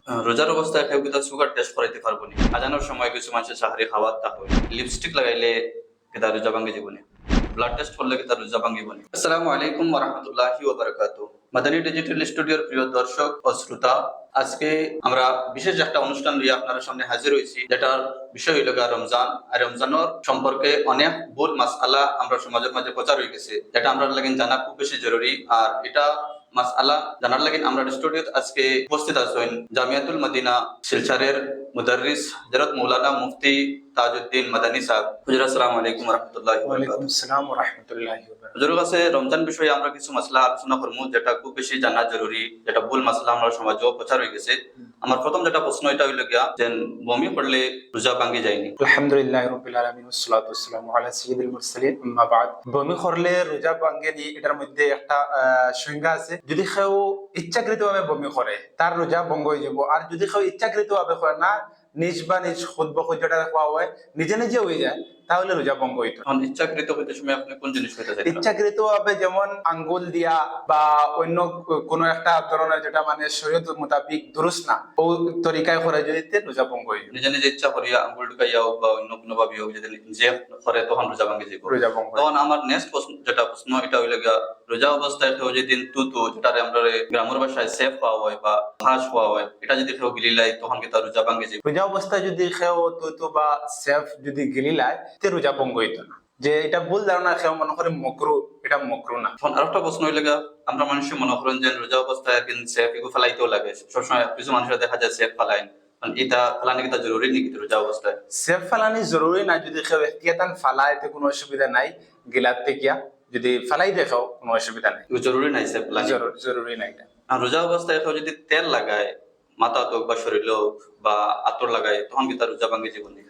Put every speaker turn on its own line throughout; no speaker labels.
রোজার অবস্থায় কেউ কিন্তু সুগার টেস্ট করাইতে পারবো না। আজানোর সময় কিছু মানুষের সাহারি খাওয়ার তা হয়, লিপস্টিক লাগাইলে কেতা রোজা ভাঙ্গি জীবনে, ব্লাড টেস্ট করলে কেতা রোজা ভাঙ্গি বনে। আসসালামু আলাইকুম ওয়া রাহমাতুল্লাহি ওয়া বারাকাতুহু। মাদানী ডিজিটাল স্টুডিওর প্রিয় দর্শক ও শ্রোতা, আজকে আমরা বিশেষ একটা অনুষ্ঠান নিয়ে আপনাদের সামনে হাজির হয়েছি, যেটার বিষয় হইল রমজান। আর রমজানের সম্পর্কে অনেক ভুল মাসআলা আমরা সমাজের মাঝে প্রচার হয়ে গেছে, যেটা আমরা লাগেন জানা খুব বেশি জরুরি। আর এটা মাসআলা জানার লাগেন আমরা স্টুডিওতে আজকে উপস্থিত আছেন জামিয়াতুল মদিনা শিলচরের মুদাররিস হযরত মাওলানা মুফতি তাজউদ্দিন মাদানী সাহেব। হুজুর আসসালামু আলাইকুম ওয়া রাহমাতুল্লাহি ওয়া
ওয়ালাইকুম
বারাকাতুহু।
আসসালাম ওয়া রাহমাতুল্লাহি ওয়া বারাকাতুহু।
হুজুরের কাছে রমজান বিষয়ে আমরা কিছু মাসলা আলোচনা করবো, যেটা খুব বেশি জানা জরুরি, যেটা ভুল মাসলা আমরা সমাজেও প্রচার হয়ে গেছে। আমার প্রথম যেটা প্রশ্ন এটা হইল গিয়া যে বমি পড়লে রোজা ভাঙ্গি যায়নি।
আলহামদুলিল্লাহি রাব্বিল আলামিন ওয়াস সালাতু ওয়াস সালামু আলা সাইয়্যিদিল মুরসালিন, আম্মা বাদ। বমি করলে রোজা ভাঙ্গে নি, এটার মধ্যে একটা সংজ্ঞা আছে। যদি কেউ ইচ্ছাকৃতভাবে বমি করে তার রোজা ভঙ্গ হয়ে যাব। আর যদি কেউ ইচ্ছাকৃতভাবে করে না, নিজ বা নিজ খুদ যেটা খাওয়া হয় নিজে নিজে হয়ে যায়, তাহলে রোজা ভঙ্গ হইতো।
এখন ইচ্ছাকৃত হইতে সময় আপনি কোন জিনিস হইতে চাইছেন?
ইচ্ছাকৃত ভাবে যেমন আঙ্গুল দিয়া বা অন্য কোন একটা ধরনের যেটা মানে শরীয়ত মোতাবিক দুরুস না, ও তরিকায় করে যদি রোজা ভঙ্গ হয়ে যায়।
নিজে নিজে ইচ্ছা করিয়া আঙ্গুল ঢুকাইয়া হোক বা অন্য কোনো ভাবে হোক, যদি নিজে করে তখন রোজা ভাঙ্গি যাব।
রোজা ভঙ্গ হয়।
তখন আমার নেক্সট প্রশ্ন এটা হইল গিয়া, রোজা অবস্থায় কেউ যেদিন তুতু, যেটারে আমরা গ্রামের ভাষায় সেফ পাওয়া হয় বা ফাঁস পাওয়া হয়, এটা যদি কেউ গিলিলাই তখন কি তার রোজা ভাঙ্গি যাব?
রোজা অবস্থায় যদি কেউ তুতু বা সেফ যদি গিলিলায়, তে রোজা ভঙ্গ হইতো না। যে এটা ভুল ধারণা, কেউ মনে করে মকরু, এটা মকরু না।
এখন আরেকটা প্রশ্ন হইল গিয়া, আমরা মানুষ মনে করেন যে রোজা অবস্থায় একদিন সেফ এগুলো ফেলাইতেও লাগে, সবসময় কিছু মানুষের দেখা যায় সেফ ফেলাইন, এটা ফেলানি কি জরুরি নাকি রোজা অবস্থায়?
সেফ ফালানি জরুরি না, যদি কেউ এহতিয়াতান ফালায় তো কোনো অসুবিধা নাই। গিলার থেকে যদি ফালাই দেখাও কোনো অসুবিধা নাই।
এগুলো জরুরি নাই সেফ ফেলানি?
জরুরি নাই এটা।
আর রোজা অবস্থায় কেউ যদি তেল লাগায়, মাথা হোক বা শরীর হোক বা আতর লাগায়, তখন কি তার রোজা ভাঙ্গি জীবনে?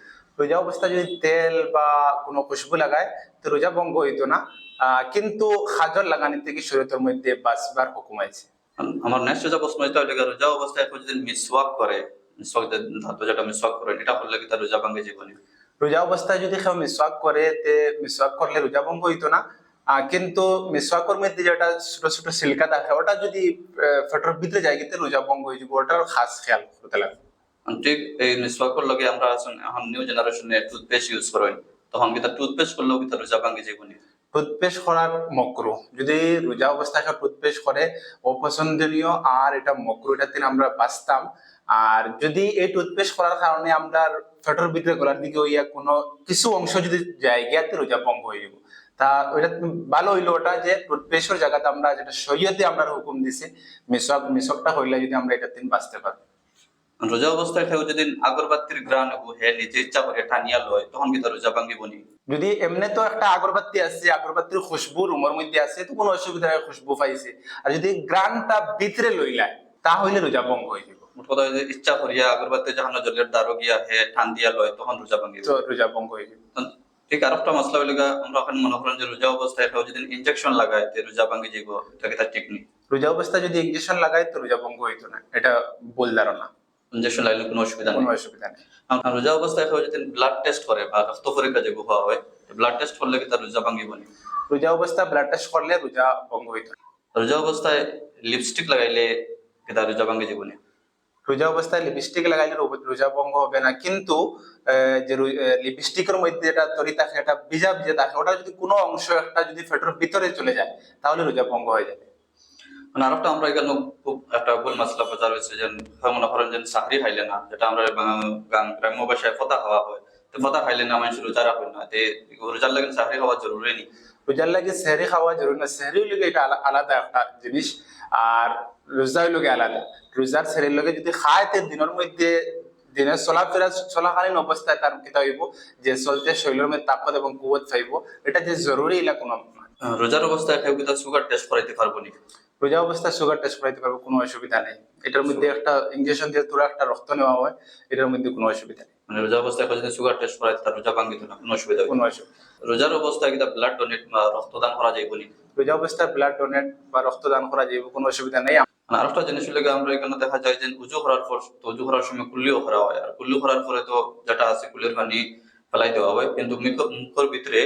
রোজা অবস্থায় যদি তেল বা কোনো খুশবু লাগায় তো রোজা ভঙ্গ হইতো না। কিন্তু খাজর লাগানি থেকে শরীয়তের মধ্যে বাঁচবার হুকুম আছে।
আমার নেক্সট রোজা প্রশ্ন এটা হইল গিয়া, রোজা অবস্থায় কেউ যদি মিসওয়াক করে, মিসওয়াক ধাতু যেটা মিসওয়াক করে, এটা করলে কি তার রোজা ভাঙ্গি জীবনে?
রোজা অবস্থায় যদি কেউ মিসওয়াক করে, তে মিসওয়াক করলে রোজা ভঙ্গ হইতো না। কিন্তু মিসওয়াকের মধ্যে যেটা ছোট ছোট সিলকা থাকে, ওটা যদি পেটের ভিতরে যায়, কিন্তু রোজা ভঙ্গ হয়ে যাবে। ওটার খাস খেয়াল করতে লাগবে।
ঠিক এই মিসওয়াকের লগে আমরা এখন নিউ জেনারেশনে টুথপেস্ট ইউজ করেন, তখন কি তার টুথপেস্ট করলেও কি তার রোজা ভাঙ্গি জীবনে?
টুথপেস্ট করার মকরু, যদি রোজা অবস্থায় টুথপেস্ট করে অপছন্দনীয়, আর এটা মকরু, এটা থেকে আমরা বাঁচতাম। আর যদি এই টুথপেস্ট করার কারণে আমরা পেটের ভিতরে গলার দিকে হইয়া কোনো কিছু অংশ যদি জায়গাতে রোজা ভঙ্গ হয়ে যাব, তা ওইটা ভালো হইলো ওটা যে টুথপেস্টের জায়গাতে আমরা যেটা শরীয়তে আমরা হুকুম দিছে, মিসওয়াকটা হইলে যদি আমরা এটা থেকে বাঁচতে পারি।
রোজা অবস্থায় কেউ যদি আগরবাতির গ্রান হে নিজে ইচ্ছা করে টানিয়া লয়, তখন কি তার রোজা ভাঙ্গি বনি?
যদি এমনি তো একটা আগরবাতি আছে, আগরবাতির খুশবু রুমের মধ্যে আছে, তো কোনো অসুবিধা নাই, খুশবু পাইছে। আর যদি গ্রানটা ভিতরে লইলায়, তাহলে রোজা ভঙ্গ হয়ে যাব।
মোট কথা হইছে ইচ্ছা করিয়া আগরবাতি যখন জলের দ্বারো গিয়া হে টান দিয়া লয়, তখন রোজা ভাঙ্গি।
তো রোজা ভঙ্গ হয়ে যাব।
ঠিক আরেকটা মশলা হইল গিয়া, আমরা এখন মনে করেন যে রোজা অবস্থায় কেউ যদি ইনজেকশন লাগায় তে রোজা ভাঙ্গি যাব, এটা কি তার ঠিক নেই?
রোজা অবস্থায় যদি ইনজেকশন লাগায় তো রোজা ভঙ্গ হইতো না, এটা ভুল ধারণা।
ইনজেকশন লাগলে কোনো অসুবিধা নেই।
কোনো অসুবিধা নেই।
আর রোজা অবস্থায় কেউ যদি ব্লাড টেস্ট করে বা রক্ত পরীক্ষা যে হওয়া হয়, ব্লাড টেস্ট করলে কি তার রোজা ভাঙ্গি বনি?
রোজা অবস্থায় ব্লাড টেস্ট করলে রোজা ভঙ্গ হইতো না।
রোজা অবস্থায় লিপস্টিক লাগাইলে কি তার রোজা ভাঙ্গি জীবনে?
রোজা অবস্থায় লিপস্টিক লাগাইলে রোজা ভঙ্গ হবে না, কিন্তু যে লিপস্টিকের মধ্যে যেটা তরি থাকে, এটা ভিজা ভিজা থাকে, ওটা যদি কোনো অংশ একটা যদি পেটের ভিতরে চলে যায়, তাহলে রোজা ভঙ্গ হয়ে যাবে।
মানে আরেকটা আমরা এখানে খুব একটা ভুল মাসলা প্রচার হয়েছে যে মনে করেন যে সাহরি খাইলে না, যেটা আমরা গ্রাম্য ভাষায় ফতা খাওয়া হয়, তো ফতা খাইলে না মানুষ রোজা রাখবে না, রোজার লাগে সাহরি খাওয়া জরুরি নেই?
রোজার লাগে সেহরি খাওয়া জরুরি না, সেহরির লগে এটা আলাদা একটা জিনিস। আর রোজার লগে আলাদা। রোজার সেহরির লগে যদি খায়, তে দিনের মধ্যে দিনের চলাফেরা চলাকালীন অবস্থায় তার কিতা হইব যে চলতে শরীরের মধ্যে তাকত এবং কুয়াত পাইব, এটা যে জরুরি এলা কোনো না।
রোজার অবস্থায় কেউ কি তার সুগার টেস্ট করাইতে পারবো নি?
রোজা অবস্থায় সুগার টেস্ট করাইতে পারবো, কোনো অসুবিধা নেই। এটার মধ্যে একটা ইনজেকশন দিয়ে তোরা একটা রক্ত নেওয়া হয়, এটার মধ্যে কোনো অসুবিধা নেই।
মানে রোজা অবস্থায় কেউ যদি সুগার টেস্ট করাইতে তার রোজা ভাঙ্গিত না, কোনো অসুবিধা
কোনো
হবে?
অসুবিধা।
রোজার অবস্থায় কি ব্লাড ডোনেট বা রক্তদান করা যায় বলি?
রোজা অবস্থায় ব্লাড ডোনেট বা রক্তদান করা যাবে, কোনো অসুবিধা নেই।
মানে আরেকটা জিনিস হলে আমরা এখানে দেখা যায় যে উজু করার পর, তো উজু করার সময় কুল্লিও করা হয়, আর কুল্লি করার পরে তো যেটা আছে কুল্লির পানি ফেলাই দেওয়া হয়, কিন্তু মুখের ভিতরে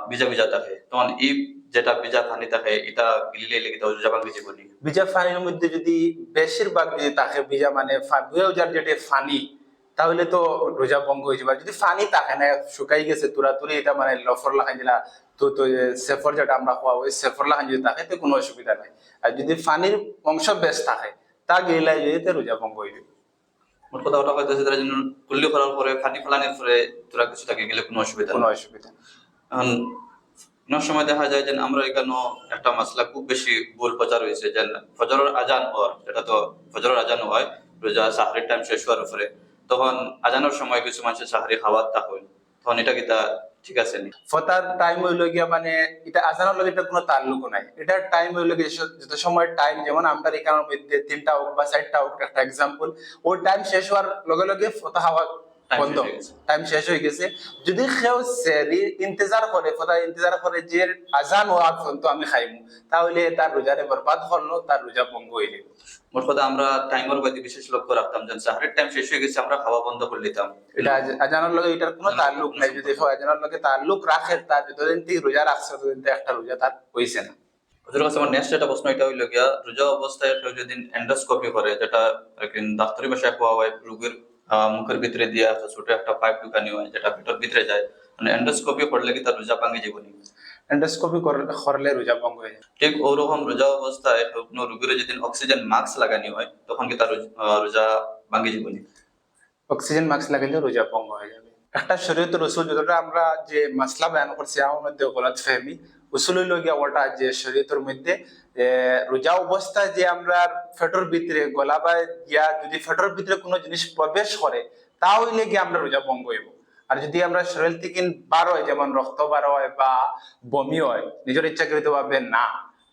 ভিজা ভিজা থাকে, তখন এই যেটা ভিজা পানি থাকে এটা গিলিলে লেগে তাও রোজা ভাঙ্গি জীবনী।
ভিজা পানির মধ্যে যদি বেশিরভাগ যদি থাকে ভিজা মানে যার যেটা ফানি, তাহলে তো রোজা ভঙ্গ হয়ে যাবে। আর যদি ফানি থাকে না, শুকাই গেছে তুরাতুরি, এটা মানে লফর লাগাই দিলা, তো তো সেফর যেটা আমরা খাওয়া ওই সেফর লাগাই যদি থাকে তো কোনো অসুবিধা নাই। আর যদি ফানির অংশ বেশ থাকে তা গিলাই যদি তো রোজা ভঙ্গ হয়ে যাবে।
মোট কথা ওটা হয়তো তারা যেন কুল্লি করার পরে পানি ফেলানোর পরে তোরা কিছু থাকে গেলে কোনো অসুবিধা
কোনো
নেই।
অসুবিধা নেই।
এখন অনেক সময় দেখা যায় যে আমরা এখানে একটা মাসলা খুব বেশি ভুল প্রচার হয়েছে যে ফজরের আজান পর, যেটা তো ফজরের আজান হয় রোজা সাহরির টাইম শেষ হওয়ার পরে, তখন আজানের সময় কিছু মানুষের সাহরি খাওয়ার তা হয়, তখন এটা কি তা ঠিক আছে নি?
ফতার টাইম হইলো গিয়া মানে এটা আজানের লগে এটা কোনো তাল্লুক নাই। এটার টাইম হইলো গিয়ে যত সময় টাইম, যেমন আমরা এখানের মধ্যে 3টা হোক বা 4টা হোক একটা এক্সাম্পল, ওই টাইম শেষ হওয়ার লগে লগে ফতা খাওয়া
Time
বন্ধ,
শেষ হয়ে গেছে।
টাইম শেষ হয়ে গেছে। যদি কেউ সেরির ইন্তজার করে, ফতা ইন্তজার করে যে আজান হওয়ার পর্যন্ত আমি খাইমু, তাহলে তার রোজারে বরবাদ করলো, তার রোজা ভঙ্গ হয়ে যাবে।
মোট কথা আমরা টাইমের প্রতি বিশেষ লক্ষ্য রাখতাম যে সাহরির টাইম শেষ হয়ে গেছে আমরা খাওয়া বন্ধ করে দিতাম।
এটা আজানের লগে এটার কোনো তাল্লুক নাই। যদি কেউ আজানের লগে তাল্লুক রাখে, তার যতদিন থেকে রোজা রাখছে ততদিন থেকে একটা রোজা তার হইছে না।
ওদের কাছে আমার নেক্সট একটা প্রশ্ন এটা হইলো গিয়া, রোজা অবস্থায় কেউ যদি এন্ডোস্কোপি করে, যেটা ডাক্তারি ভাষায় কোয়া হয় রোগীর মুখের ভিতরে দিয়ে একটা ছোট একটা পাইপ ঢুকানি হয় যেটা পেটের ভিতরে যায়, মানে এন্ডোস্কোপি করলে কি তার রোজা ভাঙে জীবনী?
এন্ডোস্কোপি করলে রোজা ভঙ্গ হয়ে যায়।
ঠিক ওরকম রোজা অবস্থায় কোনো রোগীর যদি অক্সিজেন মাস্ক লাগানি হয় তখন কি তার রোজা ভাঙে জীবনী?
অক্সিজেন মাস্ক লাগাইলে রোজা ভঙ্গ হয়ে যাবে। একটা শরীয়তের উসুল যতটা আমরা যে মাসলা বয়ান করছি আমার মধ্যে গলত ফেহমি উসুল হইল গিয়া ওটা যে শরীয়তের মধ্যে রোজা অবস্থায় যে আমরা ফেটর ভিতরে গলা বা গিয়া যদি ফেটর ভিতরে কোনো জিনিস প্রবেশ করে তা হইলে গিয়ে আমরা রোজা ভঙ্গ হইব। আর যদি আমরা শরীর থেকে বার হয়, যেমন রক্ত বার হয় বা বমি হয় নিজের ইচ্ছাকৃত ভাবে না,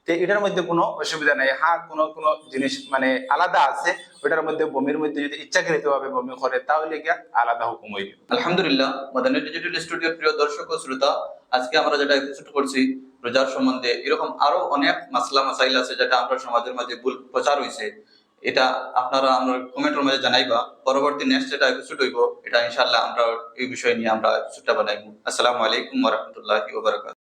তো এটার মধ্যে কোনো অসুবিধা নাই। হ্যাঁ, কোনো কোনো জিনিস মানে আলাদা আছে, ওটার মধ্যে বমির মধ্যে যদি ইচ্ছাকৃত ভাবে বমি করে তাহলে গিয়া আলাদা হুকুম হইবে।
আলহামদুলিল্লাহ, মাদানী ডিজিটাল স্টুডিওর প্রিয় দর্শক ও শ্রোতা, আজকে আমরা যেটা এপিসোড করছি রোজার সম্বন্ধে, এরকম আরো অনেক মাসলা মাসাইল আছে যেটা আমরা সমাজের মাঝে ভুল প্রচার হয়েছে, এটা আপনারা আমরা কমেন্টের মাঝে জানাইবা। পরবর্তী নেক্সট যেটা এপিসোড হইব এটা ইনশাআল্লাহ আমরা এই বিষয় নিয়ে আমরা এপিসোডটা বানাইবো। আসসালামু আলাইকুম ওয়া রাহমাতুল্লাহি ওয়া বারাকাতুহু।